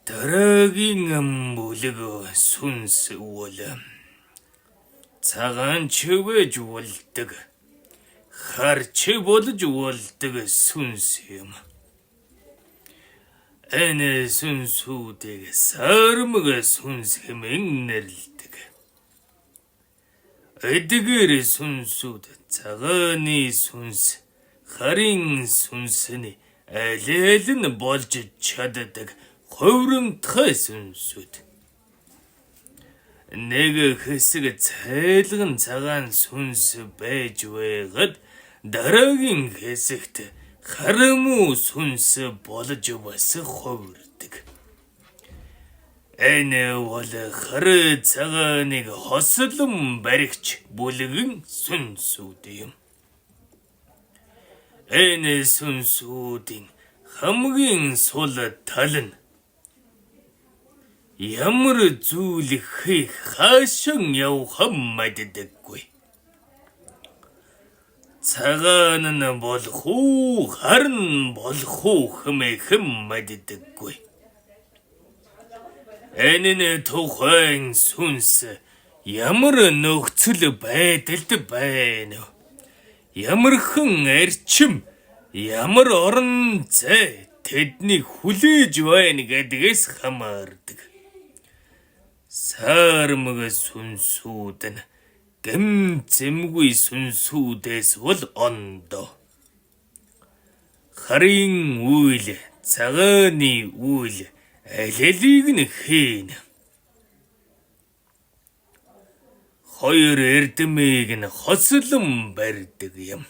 Дараагийн амбулаг сүнс уул. Цагаан чивэж уулдаг. Харч болж уулдаг сүнс юм. Энэ сүнсүүдийг сармаг сүнс хэмээн нэрлэдэг. Эдгээр сүнсүүд цагааны сүнс, харин сүнсний аль нь болж чаддаг ховромтгой сүнсүүд. Нэг хэсэг цайлган цагаан сүнс байж байгаад дараагийн хэсэгт хараму сүнс болж бас ховрдог. Энэ бол хар цагааныг хослон баригч бүлгэн сүнсүүд юм. Энэ сүнсүүдийн хамгийн сул тал нь ямар зүйл хийх хаашин явах мэддэггүй. Цагаан нь болох уу, хар нь болох уу хэмээх мэддэггүй. Энэ тухайн сүнс ямар нөхцөл байдалд байна вэ? Ямархан эрчим, ямар орон зай тэднийг хүлээж байна гэдгээс хамаардаг. Сармаг сүнсүүд нь гэмзэмгүй сүнсүүдээс бол ондоо. Харин үйл, цагааны үйл алилийг нь хийн. Хоёр эрдэмийг нь хослон барьдаг юм.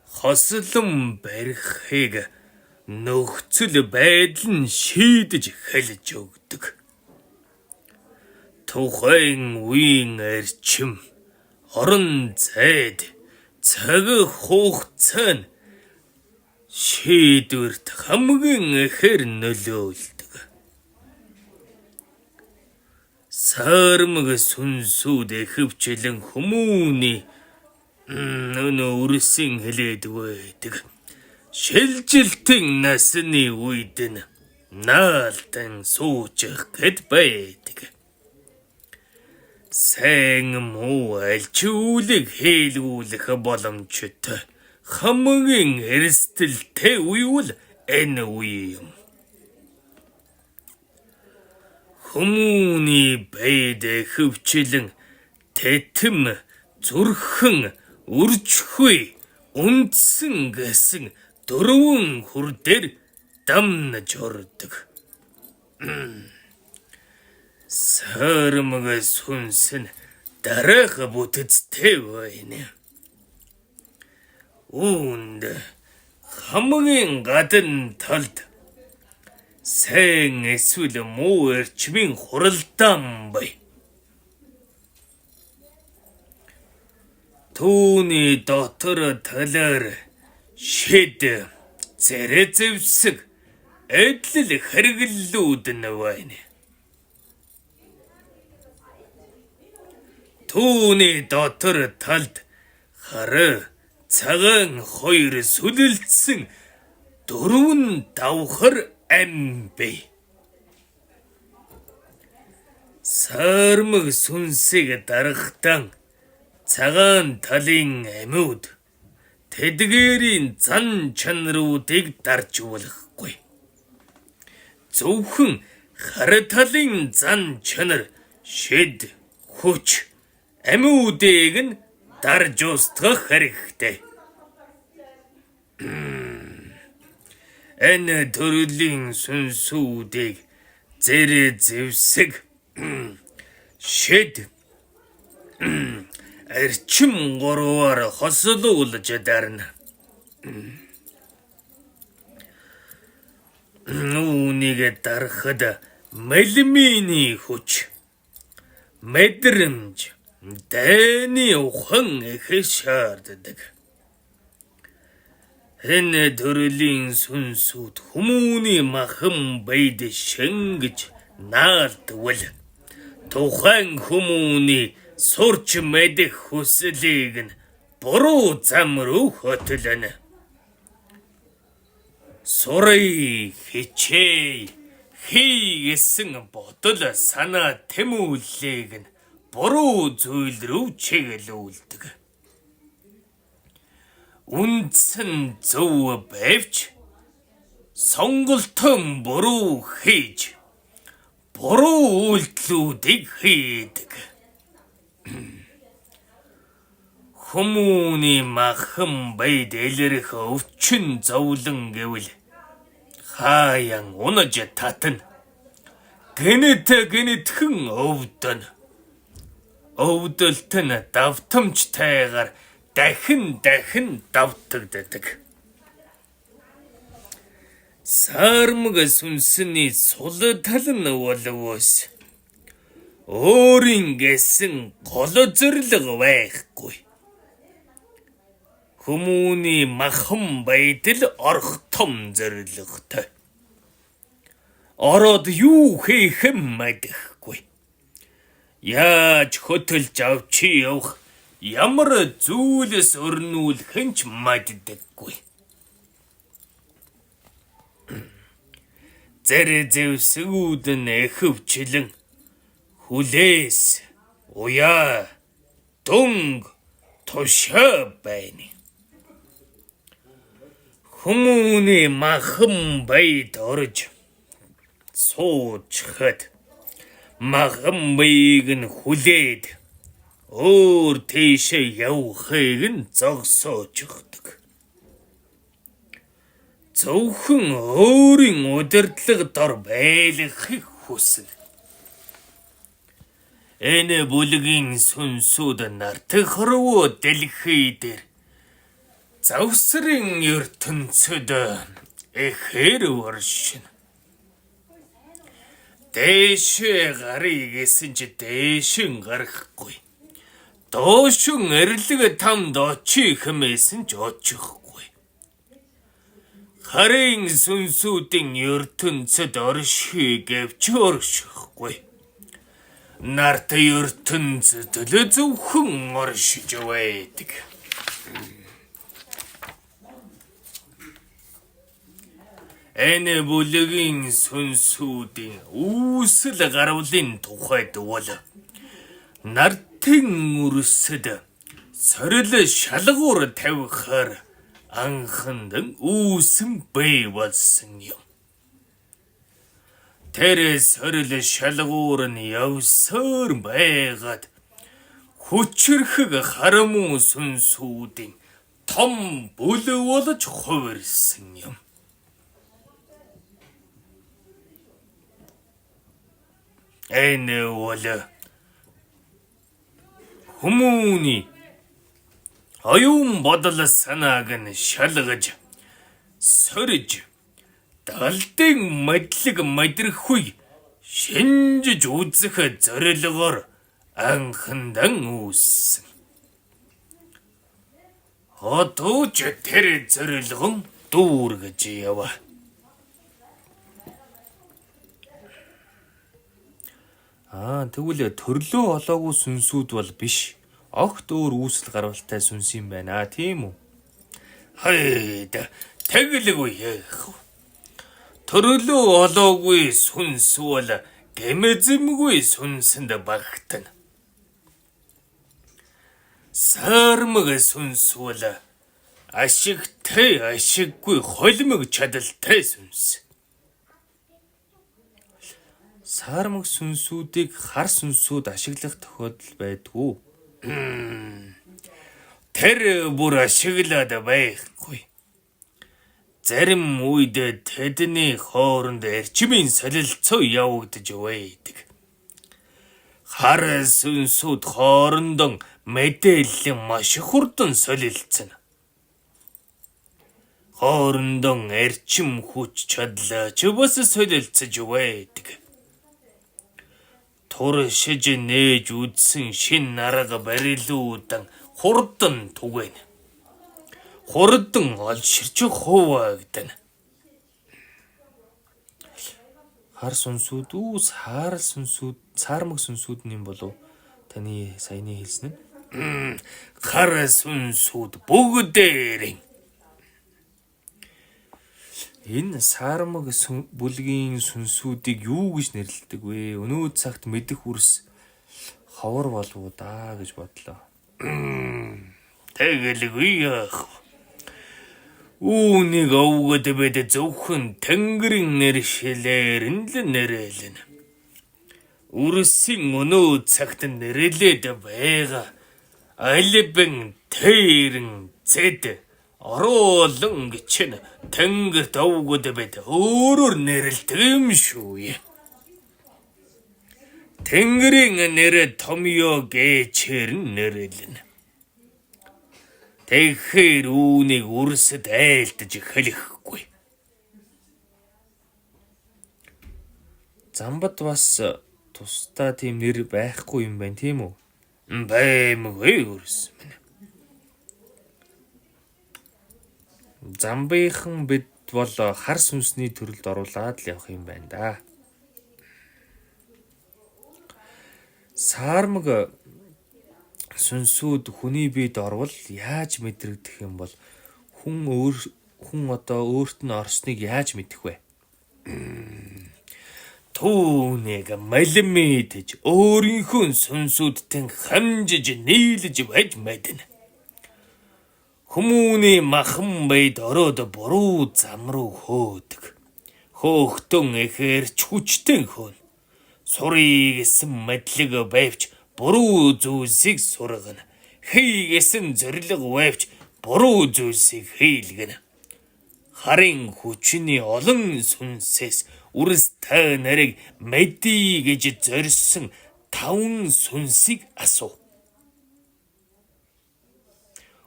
Хослон барихыг нөхцөл байдал нь шийдэж хэлж өгдөг. Тухайн үеийн эрчим, орон зайд, цаг хугацаа нь шийдвэрт хамгийн ихээр нөлөөлдөг. Сармаг сүнсүүд хөвчлэн хүмүүний өрсөн хэлээд байдаг. Шилжилтийн насны үед нь наалтан суучих гэд байдаг. Сайн муу аль зүйлийг хийлгүүлэх боломжтой хамгийн эрсдэлтэй үе бол энэ үе юм. Хүмүүний байд хөвчлэн тэтэм, зүрхэн, үржихгүй, үндсэн гэсэн дөрвөн хүр дээр дамнаж ордог. Сармаг сүнс нь дараах бүтэцтэй байна. Үүнд хамгийн гадна талд сайн эсвэл муу эрчмийн хуралдаан бай. Түүний дотор талаар шид, царай зэвсэг, эдлэл хэрэглүүд нь байна. Түүний дотор талд хар, цагаан хоёр сүлэлцсэн дөрвөн давхар ам бай. Сармаг сүнсийг дарахтан цагаан талын амьуд тэдгээрийн зан чанаруудыг дарж болохгүй. Зөвхөн хар талын зан чанар, шид, хүч, амьуудыг нь дарж устгах хэрэгтэй. Энэ төрлийн сүнсүүдийг зэрэг зэвсэг, шид, эрчим гурваар хослуулж дарна. Үүнийг дарахад мэлминий хүч, мэдрэмж, дайны ухаан их шаарддаг. Энэ төрлийн сүнсүүд хүмүүний махан байд шингэж наалтвал тухайн хүмүүний сурч мэдэх хүслийг нь буруу зам руу хөтлөнө. Сурай хичээ хийсэн бодол санаа тэмүүллийг нь буруу зүйл рүү чиглүүлдэг. Үндсэн зөв байвч сонголтон буруу хийж буруу үйлдэлүүдийг хийдэг. Хүмүүний махан байд илэрх өвчин зовлон гэвэл хаян унаж татна. Гэнэтхэн өвдөн. Өвдөлт нь давтамжтайгаар дахин давтагддаг. Сармаг сүнсний сул тал нь болвоос өөрийн гэсэн гол зориг байхгүй. Хүмүүний махан байдал орох том зоригтой. Ороод юу хийх юм мэдэхгүй. Яаж хөтөлж авч явах ямар зүйлс өрнүүлэх нь ч мэддэггүй. Зэвсгүүд нь эхвчлэн хүлээс уяа дүнг тушаа байна. Хүмүүний махан байд орж суучхад махан байг нь хүлээд өөр тийшээ явахыг нь зогсоочдаг. Зөвхөн өөрийн удирдлага дор байлгахыг хүсэл. Энэ бүлгийн сүнсүүд нартхруу дэлхий дээр завсрын ертөнцөд эхээр оршин. Дээшээ гарыг гэсэн чи дээшин гарахгүй. Доошин эрлэг тамд очих хэмээсэн ч очихгүй. Харин сүнсүүдийн ертөнцөд орших гэвч оршихгүй. Нарт ертөнцөд л зөвхөн оршиж байдаг. Энэ бүлгийн сүнсүүдийн үүсэл гарвлын тухайд бол нартын үрсэд сорил шалгуур тавихаар анхандан үүсэн бий болсон юм. Тэр сорил шалгуур нь явсаар байгаад хүчрхэг харамун сүнсүүдийн том бүл болж хувирсан юм. Энэ бол хүмүүний оюун бодол санааг нь шалгаж сориж далдын мэдлэг мэдрэхүй шинжиж үзэх зорилгоор анхандан үүссэн. Одоо ч тэр зорилго дүүргэж яваа. Тэгвэл төрлөө олоогүй сүнсүүд бол биш. Огт өөр үүсэл гарвалтай сүнс юм байна, тийм үү? Хайда, тэгэлгүй яах вэ? Төрлөө олоогүй сүнс бол гэмэзэмгүй сүнсэнд багтана. Сармаг сүнс бол ашигтай ашиггүй холимог чадалтай сүнс. Сармаг сүнсүүдийг хар сүнсүүд ашиглах тохиолдол байдгүй. Тэр бүр ашиглаад байхгүй. Зарим үед тэдний хооронд эрчмийн солилцоо явагдаж байдаг. Хар сүнсүүд хоорондон мэдээлэл маш хурдан солилцно. Хоорондон эрчим хүч чадлаач бас солилцож байдаг. Туршиж нээж үзсэн шин арга барилуудан хурдан түгэнэ. Хурдан олширч хуваагдана. Хар сүнсүүд сармаг сүнсүүд юм болов таны саяны хэлсэн нь? Хар сүнсүүд бүгдээрээ Энэ сармаг бүлгийн сүнсүүдийг юу гэж нэрлэдэг вэ? Өнөө цагт мэдэх үрс ховор болов уу даа гэж бодлоо. Тэгэлгүй яах. Үүнийг овгод бэд зөвхөн Тэнгэрийн нэр шилээр нь л нэрэлнэ. Үрсийн өнөө цагт нэрлээд байгаа альбэн тэрэн зэд оруулан гэж Тэнгэрт овгод бэд өөрөөр нэрлэдэг юм шүү. Тэнгэрийн нэр томьёо гэчээр нэрлэнэ. Тэгэхээр үүнийг үрсэд айлтж хэлэхгүй. Замбад бас тусдаа тийм нэр байхгүй юм байна тийм үү? Баймгүй үрс минь. Замбынхан бид бол хар сүнсний төрөлд оруулаад л явах юм байна да. Сармаг сүнсүүд хүний биед орвол яаж мэдрэгдэх юм бол хүн одоо өөрт нь орсныг яаж мэдэх вэ? Түүнийг малмидж өөрийнхөө сүнсүүдтэй хамжиж нийлж байж мэднэ. Хүмүүний махан байд ороод буруу зам руу хөөдөг. Хөөхтөн эхэрч хүчтэн хөөн. Сурыгэсэн мэдлэг байвч буруу зүйлсийг сургана. Хийгээсэн зориг байвч буруу зүйлсийг хийлгэнэ. Харин хүчний олон сүнсээс үрс та нарыг мэдий гэж зорьсон 5 сүнсийг асуу.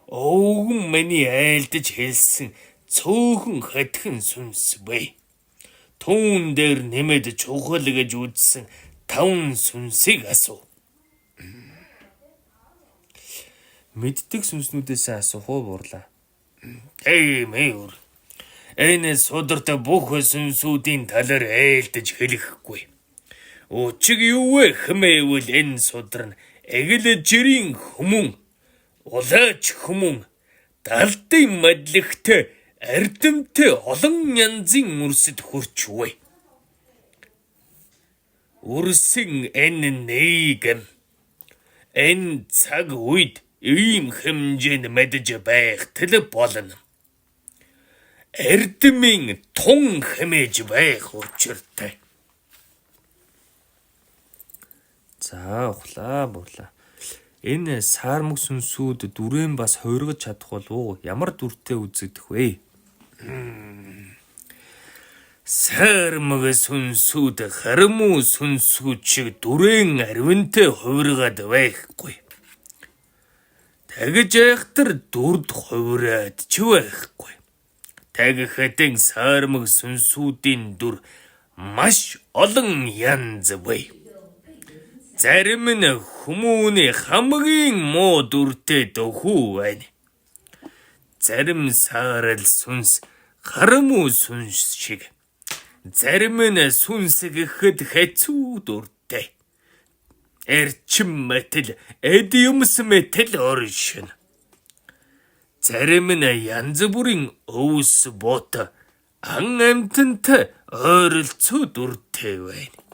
Өвгөн миний айлдж хэлсэн цөөхөн хатхан сүнс бай. Түүн дээр нэмээд чухал гэж үзсэн 5 сүнсийг асуу. Мэддэг сүнснүүдээс асуух уу бурлаа. Тийм ээ. Энэ сударт бүх сүнсүүдийн талаар айлдж хэлэхгүй. Учиг юу вэ хэмээвэл энэ судар нь эгэл жирийн хүмүүн, улаач хүмүүн, далдын мэдлэгтэй, эрдэмтэй олон янзын үрсэд хүрч вэ. Үрсэн энэ нийгэм энэ цаг үед ийм хэмжээнд мэдж байхтал болно. Эрдэмийн тун хэмээж байх учиртай. За ухлаа бурлаа. Энэ сармаг сүнсүүд дүрээн бас хувиргаж чадах болов уу? Ямар дүртэй үзэгдэх вэ? Сармаг сүнсүүд хараму сүнсүүд шиг дүрээн аривантай хувиргаад байхгүй. Тэгж айхтар дүрд хувираад ч байхгүй. Тэгэхэд сармаг сүнсүүдийн дүр маш олон янз бай. Зарим нь хүмүүний хамгийн муу дүртэй дөхүү байна. Зарим саарал сүнс хараму сүнс шиг. Зарим нь сүнс гэхэд хэцүү дүртэй. Эрчим мэтэл, эдиумс мэтэл оршин. Зарим нь янз бүрийн өвс бот ан амьтантай ойролцоо дүртэй байна.